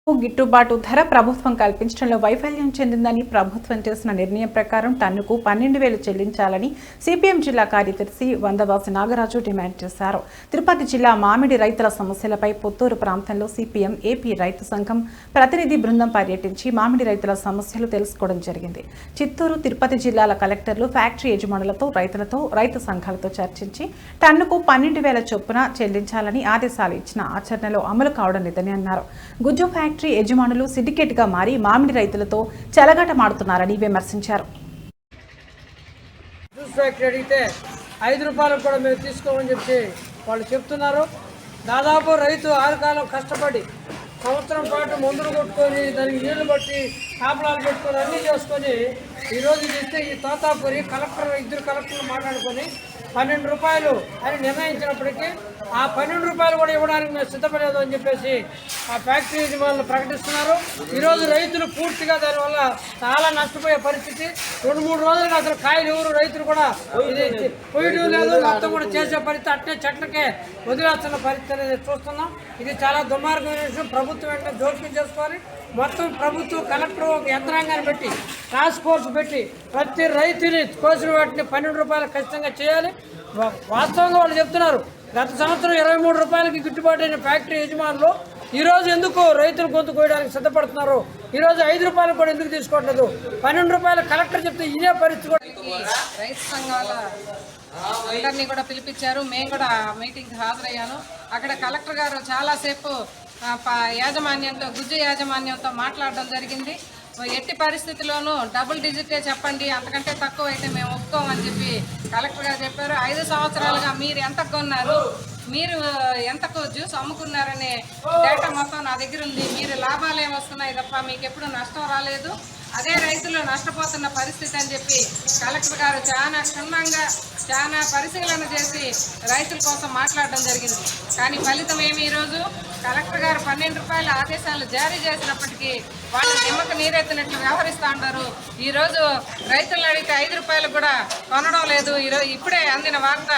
గిట్టుబాటు ధర ప్రభుత్వం కల్పించడంలో వైఫల్యం చెందిందని ప్రభుత్వం చేసిన నిర్ణయం ప్రకారం టన్నుకు 12,000 చెల్లించాలని సిపిఎం జిల్లా కార్యదర్శి వందవాసి నాగరాజు డిమాండ్ చేశారు. తిరుపతి జిల్లా మామిడి రైతుల సమస్యలపై పుత్తూరు ప్రాంతంలో సిపిఎం ఏపీ రైతు సంఘం ప్రతినిధి బృందం పర్యటించి మామిడి రైతుల సమస్యలు తెలుసుకోవడం జరిగింది. చిత్తూరు, తిరుపతి జిల్లాల కలెక్టర్లు ఫ్యాక్టరీ యజమానులతో, రైతు సంఘాలతో చర్చించి టన్నుకు 12,000 చొప్పున చెల్లించాలని ఆదేశాలు ఇచ్చిన ఆచరణలో అమలు కావడం లేదని అన్నారు. గుజ్జు ఫ్యాక్టరీ యజమానులు సిండికేట్ గా మారి మామిడి రైతులతో చెలగాటమాడుతున్నారని విమర్శించారు. జ్యూస్ ఫ్యాక్టరీ అడిగితే 5 రూపాయలకు కూడా మేము తీసుకోమని చెప్పి వాళ్ళు చెప్తున్నారు. దాదాపు రైతు 6 కాలం కష్టపడి సంవత్సరం పాటు మందులు కొట్టుకొని దానికి నీళ్లు బట్టి కాపలాలు పెట్టుకొని అన్నీ చేసుకొని ఈరోజు ఇస్తే ఈ తోతాపురి ఇద్దరు కలెక్టర్లు మాట్లాడుకొని 12 రూపాయలు అని నిర్ణయించినప్పటికీ ఆ 12 రూపాయలు కూడా ఇవ్వడానికి మేము సిద్ధపడలేదు అని చెప్పేసి ఆ ఫ్యాక్టరీ యజమానులు ప్రకటిస్తున్నారు. ఈరోజు రైతులు పూర్తిగా దానివల్ల చాలా నష్టపోయే పరిస్థితి. 2-3 రోజులుగా అసలు కాయలు ఎవరు రైతులు కూడా ఇది కొయ్యడం లేదు, మొత్తం కూడా చేసే పరిస్థితి, అట్టే చెట్లకే వదిలేస్తున్న పరిస్థితి అనేది చూస్తున్నాం. ఇది చాలా దుర్మార్గమైన విషయం. ప్రభుత్వం వెంటనే జోక్యం చేసుకోవాలి. మొత్తం ప్రభుత్వం కలెక్టర్ ఒక యంత్రాంగాన్ని పెట్టి టాస్క్ ఫోర్స్ పెట్టి ప్రతి రైతుని కోసిన వాటిని 12 రూపాయలు ఖచ్చితంగా చేయాలి. వాస్తవంగా వాళ్ళు చెప్తున్నారు గత సంవత్సరం 23 రూపాయలకి గిట్టుబాటు అయిన ఫ్యాక్టరీ యజమానులు ఈరోజు ఎందుకు రైతులు గొంతు కోయడానికి సిద్ధపడుతున్నారు? ఈరోజు 5 రూపాయలు కూడా ఎందుకు తీసుకోవట్లేదు? 12 రూపాయలు కలెక్టర్ చెప్తే ఇదే పరిస్థితి. రైతు సంఘాల అందరినీ కూడా పిలిపించారు. మేము కూడా మీటింగ్కి హాజరయ్యాను. అక్కడ కలెక్టర్ గారు చాలాసేపు యాజమాన్యంతో, గుజ్జు యాజమాన్యంతో మాట్లాడడం జరిగింది. ఎట్టి పరిస్థితిలోనూ డబుల్ డిజిటే చెప్పండి, అంతకంటే తక్కువ అయితే మేము ఒప్పుకోమని చెప్పి కలెక్టర్ గారు చెప్పారు. 5 సంవత్సరాలుగా మీరు ఎంత కొన్నారు, మీరు ఎంతకు జ్యూస్ అమ్ముకున్నారనే డేటా మొత్తం నా దగ్గర ఉంది. మీరు లాభాలు ఏమొస్తున్నాయి తప్ప మీకు ఎప్పుడు నష్టం రాలేదు. అదే రైతులు నష్టపోతున్న పరిస్థితి అని చెప్పి కలెక్టర్ గారు చాలా క్షుణ్ణంగా చాలా పరిశీలన చేసి రైతుల కోసం మాట్లాడడం జరిగింది. కానీ ఫలితం ఏమి? ఈరోజు కలెక్టర్ గారు 12 రూపాయల ఆదేశాలు జారీ చేసినప్పటికీ వాళ్ళు నిమ్మక నీరెత్తినట్లు వ్యవహరిస్తూ ఉంటారు. ఈరోజు రైతులను అడిగితే 5 రూపాయలు కూడా కొనడం లేదు. ఇప్పుడే అందిన వార్త